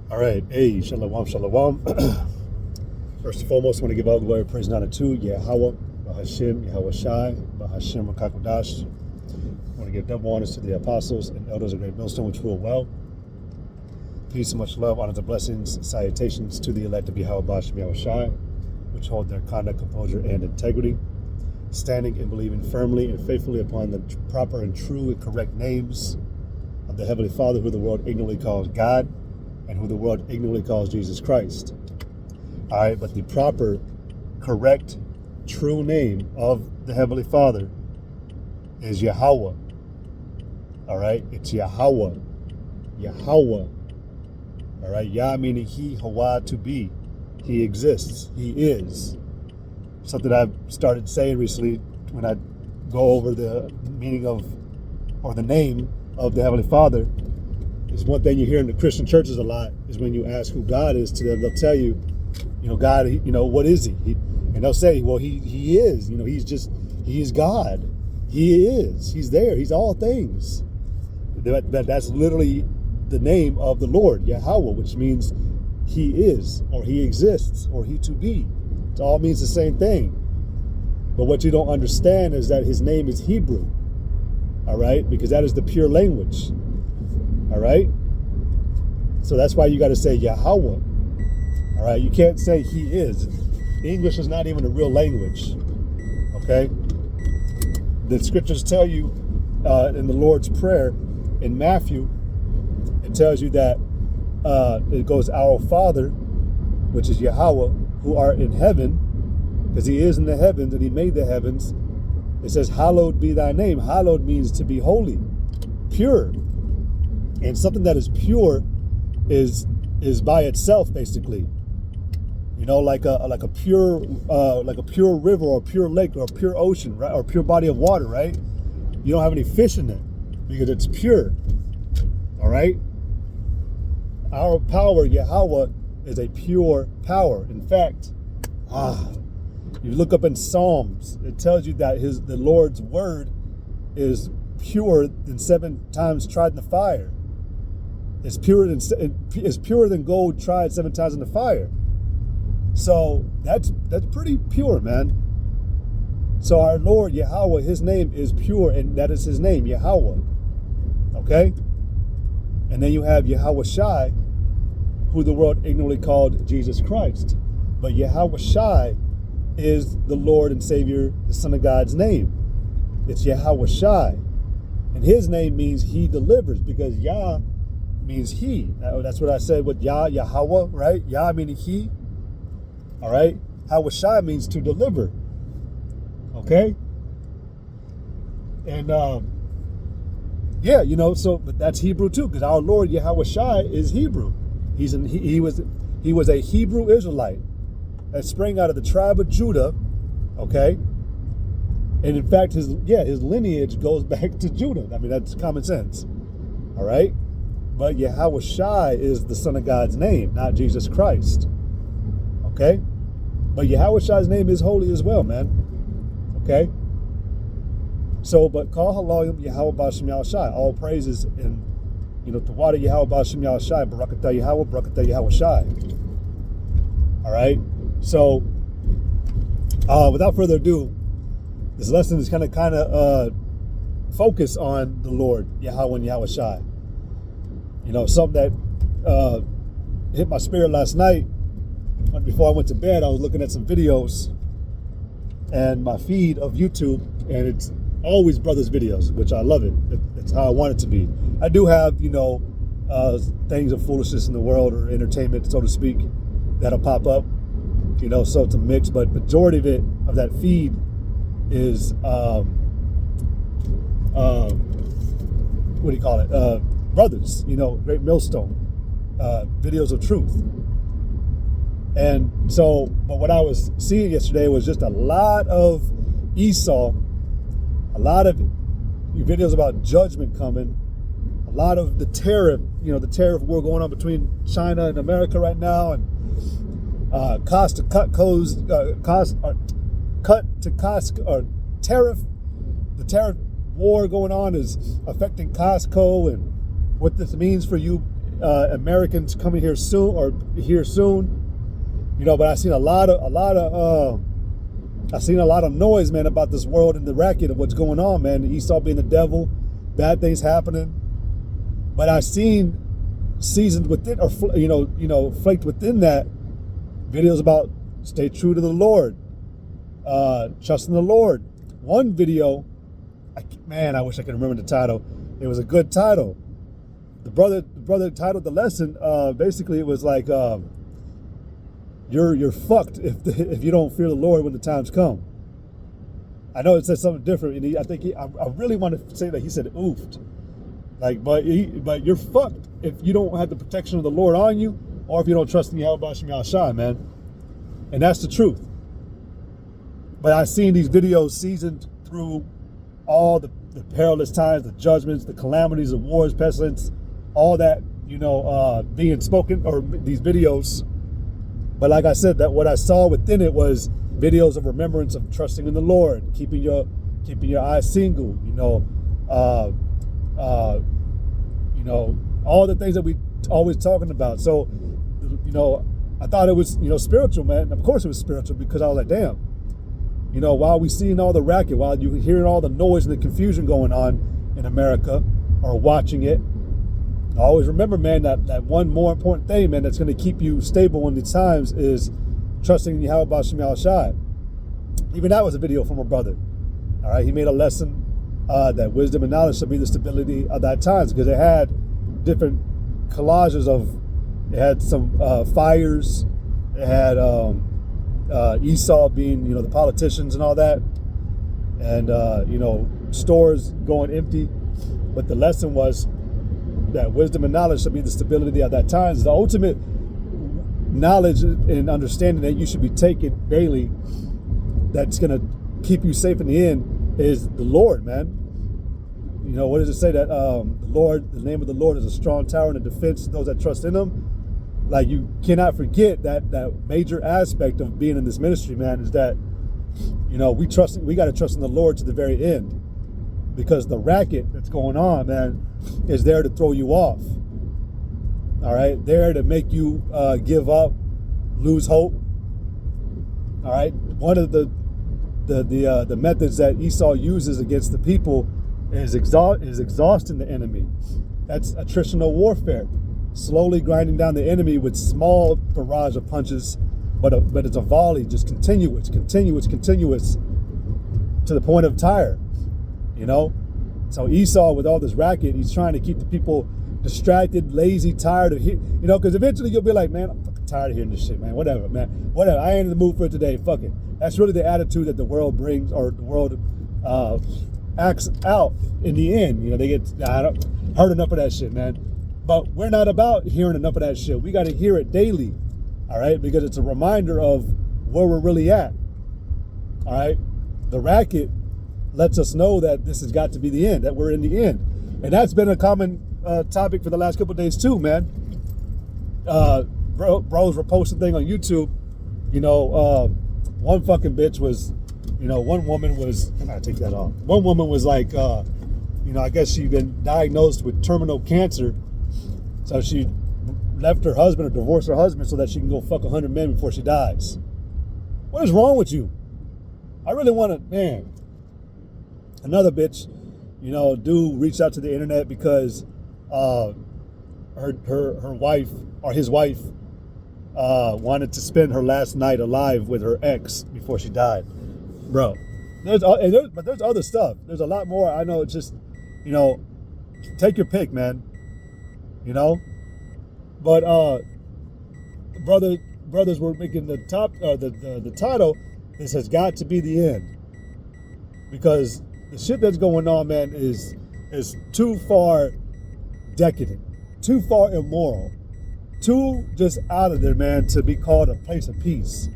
All right, hey, shalom, shalom. First and foremost, I want to give all glory, praise, and honor to Yahweh, Bahashim, Yahweh Shai, Bahashim, Rakakodash. I want to give double honors to the apostles and elders of Great Millstone, which rule well. Peace and much love, honors and blessings, salutations to the elect of Yahweh, Bahashim, Yahweh Shai, which hold their conduct, composure, and integrity, standing and believing firmly and faithfully upon the proper and true and correct names of the Heavenly Father, who the world ignorantly calls God, and who the world ignorantly calls Jesus Christ. All right, but the proper, correct, true name of the Heavenly Father is Yahweh. All right, it's Yahweh. Yahweh. All right, Yah meaning He, Hawa to be. He exists. He is. Something I've started saying recently when I go over the meaning of, or the name of the Heavenly Father, is one thing you hear in the Christian churches a lot is when you ask who God is to them, they'll tell you, God, what is He? And they'll say, well, He is, He is God. He is. He's there. He's all things. That's literally the name of the Lord, Yahweh, which means He is, or He exists, or He to be. It all means the same thing. But what you don't understand is that His name is Hebrew, all right? Because that is the pure language, all right? So that's why you got to say Yahweh, all right? You can't say He is. English is not even a real language, okay? The scriptures tell you in the Lord's Prayer in Matthew, it tells you that it goes, Our Father, which is Yahweh, who art in heaven, because He is in the heavens and He made the heavens. It says, hallowed be thy name. Hallowed means to be holy, pure. And something that is pure is by itself, basically. Like a pure river or a pure lake or a pure ocean, right? Or a pure body of water, right? You don't have any fish in it because it's pure. All right? Our power, Yahweh, is a pure power. In fact, you look up in Psalms, it tells you that the Lord's word is pure than 7 times tried in the fire. It's purer than gold tried 7 times in the fire. So that's pretty pure, man. So our Lord Yahweh, His name is pure, and that is His name, Yahweh. Okay? And then you have Yahweh Shai, who the world ignorantly called Jesus Christ. But Yahweh Shai is the Lord and Savior, the Son of God's name. It's Yahweh Shai. And His name means He delivers, because Yah means He. That's what I said with Yahweh, right? Yah meaning He. All right? Yahweh Shai means to deliver. Okay? And but that's Hebrew too, because our Lord Yahweh Shai is Hebrew. He was a Hebrew Israelite that sprang out of the tribe of Judah, okay? And in fact, his lineage goes back to Judah. I mean, that's common sense, all right? But Yahweh Shai is the Son of God's name, not Jesus Christ, okay? But Yahweh Shai's name is holy as well, man, okay? So, but call halayim Yahweh Ba'ashem Yahweh Shai. All praises in, Tawada Yahweh Ba'ashem Yahweh Shai, Barakatah Yahweh, Barakatah Yahweh Shai. All right? So, without further ado, this lesson is kind of focus on the Lord, Yahweh and Yahweh Shai. Something that hit my spirit last night. Before I went to bed, I was looking at some videos and my feed of YouTube, and it's always brothers videos, which I love it. It's how I want it to be. I do have, things of foolishness in the world, or entertainment, so to speak, that'll pop up, so it's a mix, but majority of that feed is, brothers, Great Millstone, videos of truth. And so, but what I was seeing yesterday was just a lot of Esau, a lot of videos about judgment coming, a lot of the tariff war going on between China and America right now, and tariff. The tariff war going on is affecting Costco, and what this means for you Americans coming here soon or here soon. But I seen a lot of noise, man, about this world and the racket of what's going on, man. Esau being the devil, bad things happening. But I seen seasoned within, or flaked within that, videos about stay true to the Lord, trusting the Lord. One video, I wish I could remember the title. It was a good title. The brother titled the lesson. Basically, it was like, you're fucked if you don't fear the Lord when the times come. I know it said something different, and I really want to say that he said oofed. Like, but you're fucked if you don't have the protection of the Lord on you, or if you don't trust in Yahweh Shem Yahshai, man. And that's the truth. But I've seen these videos seasoned through all the perilous times, the judgments, the calamities, the wars, pestilence, all that, being spoken, or these videos. But like I said, that what I saw within it was videos of remembrance of trusting in the Lord, keeping your eyes single, all the things that we always talking about. So, I thought it was, spiritual, man. Of course it was spiritual, because I was like, damn, while we seeing all the racket, while you hearing all the noise and the confusion going on in America, or watching it, I always remember, man, that one more important thing, man, that's going to keep you stable in these times is trusting in Yahweh Shem Yahshai. Even that was a video from a brother. All right, he made a lesson that wisdom and knowledge should be the stability of that times, because it had different collages of, it had some fires, it had Esau being, the politicians and all that, and stores going empty. But the lesson was that wisdom and knowledge should be the stability of that times. The ultimate knowledge and understanding that you should be taking daily, that's going to keep you safe in the end, is the Lord, man. What does it say? That the name of the Lord is a strong tower and a defense to those that trust in him. Like, you cannot forget that major aspect of being in this ministry, man, is that, we got to trust in the Lord to the very end, because the racket that's going on, man, is there to throw you off. All right, there to make you give up, lose hope. All right, one of the methods that Esau uses against the people is exhausting the enemy. That's attritional warfare, slowly grinding down the enemy with small barrage of punches, but it's a volley, just continuous, to the point of tire. So Esau, with all this racket, he's trying to keep the people distracted, lazy, tired of because eventually you'll be like, man, I'm fucking tired of hearing this shit, man. Whatever, man. Whatever. I ain't in the mood for it today. Fuck it. That's really the attitude that the world brings, or the world acts out in the end. They get, I don't heard enough of that shit, man. But we're not about hearing enough of that shit. We got to hear it daily, all right? Because it's a reminder of where we're really at, all right? The racket lets us know that this has got to be the end, that we're in the end. And that's been a common topic for the last couple of days too, man. Bros were posting thing on YouTube. One fucking bitch was, one woman was, I gotta take that off. One woman was like, I guess she'd been diagnosed with terminal cancer. So she left her husband or divorced her husband so that she can go fuck 100 men before she dies. What is wrong with you? I really want to, man. Another bitch, dude reached out to the internet because her wife, or his wife, wanted to spend her last night alive with her ex before she died. Bro, there's other stuff. There's a lot more. I know. It's just, take your pick, man. But brothers were making the title. This has got to be the end, because the shit that's going on, man, is too far decadent, too far immoral, too just out of there, man, to be called a place of peace.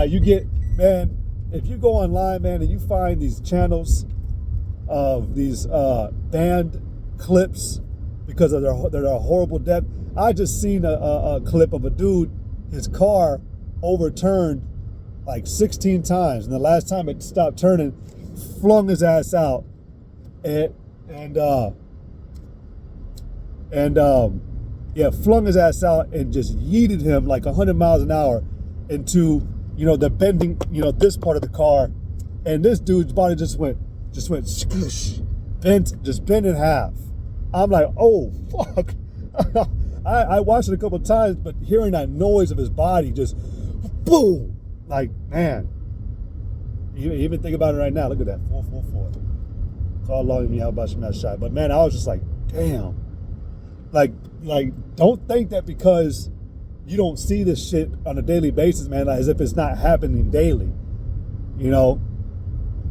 You get, man, if you go online, man, and you find these channels of these banned clips because of their horrible death. I just seen a clip of a dude, his car overturned like 16 times, and the last time it stopped turning, flung his ass out, and And yeah, flung his ass out and just yeeted him like 100 miles an hour into, the bending, this part of the car. And this dude's body just went skoosh, bent in half. I'm like, oh, fuck. I watched it a couple of times, but hearing that noise of his body just boom, like, man. You even think about it right now. Look at that, 444. Call long me, how about you, not shy? But man, I was just like, damn. Like, don't think that because you don't see this shit on a daily basis, man, like, as if it's not happening daily.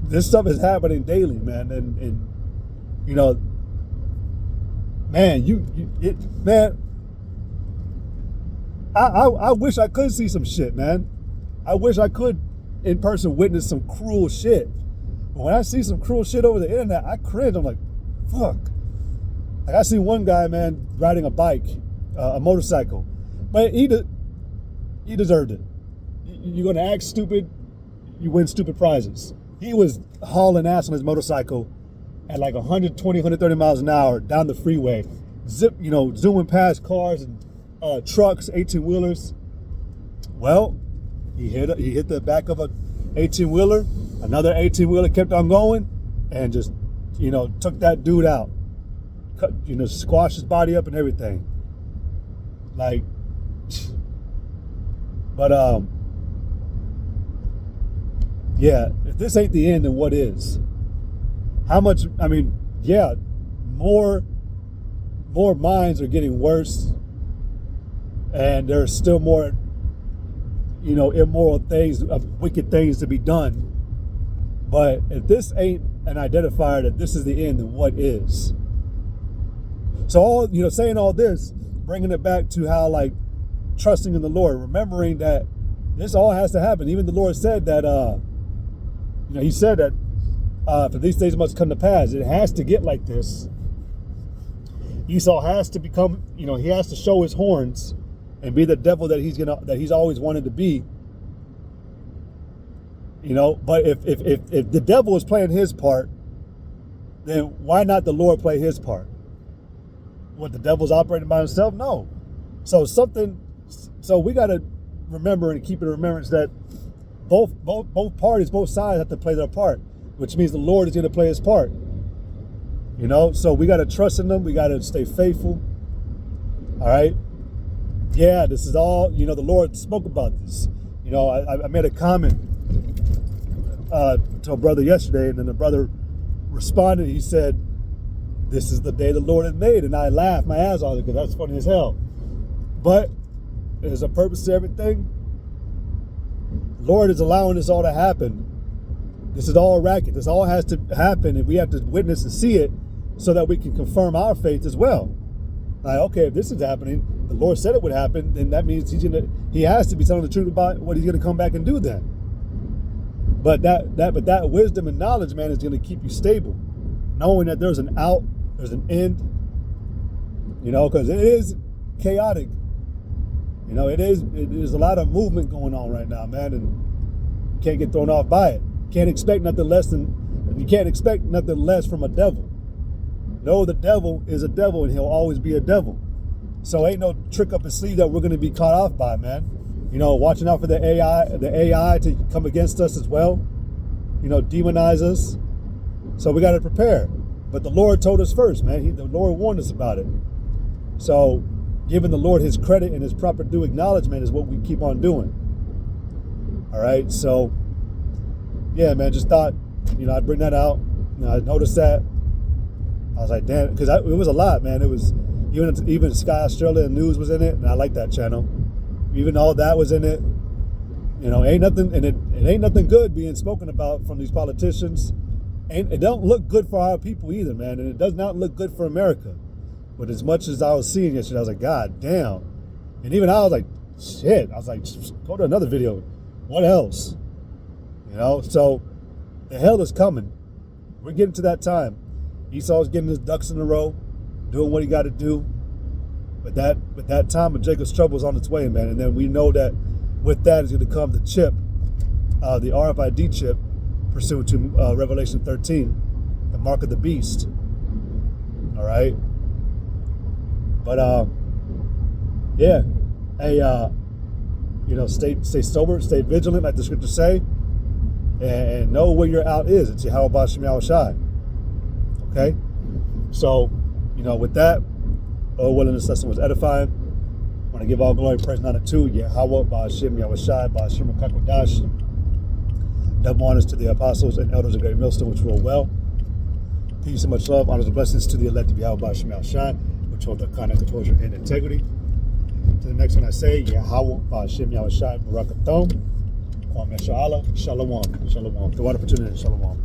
This stuff is happening daily, man, and man, I wish I could see some shit, man. I wish I could in person witness some cruel shit. But when I see some cruel shit over the internet, I cringe. I'm like, fuck. Like, I see one guy, man, riding a bike, a motorcycle, but he deserved it. You're gonna act stupid, you win stupid prizes. He was hauling ass on his motorcycle at like 120, 130 miles an hour down the freeway, zooming past cars and trucks, 18-wheelers. Well, he hit the back of a 18-wheeler. Another 18-wheeler kept on going and just, took that dude out. Cut, squashed his body up and everything. Like, but yeah, if this ain't the end, then what is? How much, yeah, more minds are getting worse, and there's still more, immoral things, wicked things to be done. But if this ain't an identifier that this is the end, then what is? So all, saying all this, bringing it back to how, like, trusting in the Lord, remembering that this all has to happen. Even the Lord said that, he said that for these things must come to pass. It has to get like this. Esau has to become, he has to show his horns and be the devil that he's always wanted to be. But if the devil is playing his part, then why not the Lord play his part? What, the devil's operating by himself? No. So we got to remember and keep in remembrance that both parties, both sides have to play their part, which means the Lord is going to play his part. So we got to trust in them. We got to stay faithful. All right. Yeah, this is all, the Lord spoke about this. I made a comment to a brother yesterday, and then the brother responded. He said, "This is the day the Lord has made," and I laughed my ass off because that's funny as hell. But there's a purpose to everything. The Lord is allowing this all to happen. This is all a racket. This all has to happen, and we have to witness and see it so that we can confirm our faith as well. Like, okay, if this is happening, the Lord said it would happen, then that means he has to be telling the truth about what he's gonna come back and do then. But that wisdom and knowledge, man, is gonna keep you stable, knowing that there's an out, there's an end. Because it is chaotic. It is a lot of movement going on right now, man, and you can't get thrown off by it. You can't expect nothing less from a devil. No, the devil is a devil, and he'll always be a devil. So ain't no trick up his sleeve that we're going to be caught off by, man. Watching out for the AI to come against us as well. Demonize us. So we got to prepare. But the Lord told us first, man. The Lord warned us about it. So giving the Lord his credit and his proper due acknowledgement is what we keep on doing. All right. So yeah, man, just thought, I'd bring that out. I noticed that. I was like, damn, because it was a lot, man. It was even Sky Australia News was in it, and I like that channel. Even all that was in it. Ain't nothing, and it ain't nothing good being spoken about from these politicians. And it don't look good for our people either, man. And it does not look good for America. But as much as I was seeing yesterday, I was like, God damn. And even I was like, shit. I was like, go to another video. What else? So the hell is coming. We're getting to that time. Esau's getting his ducks in a row, doing what he got to do. But that time of Jacob's trouble is on its way, man. And then we know that with that is going to come the chip, the RFID chip, pursuant to Revelation 13, the mark of the beast. All right. But yeah, hey, stay sober, stay vigilant, like the scriptures say, and know where your out is. It's Yahweh Ba'ashem Yahweh Shai. Okay? So, with that, Lord willing, this lesson was edifying. I want to give all glory, praise, and honor to Yahweh Ba'ashem Yahweh Shai, Ba'ashem Kakodash. Double honors to the apostles and elders of Great Millstone, which rule well. Peace and much love, honors and blessings to the elect of Yahweh Ba'ashem Yahweh Shai, which hold their conduct, composure, and integrity. To the next one I say, Yahweh Ba'ashem Yahweh Shai, Barakathon, Kwame Sha'ala, Shalom, Shalom. The water opportunity, Shalom.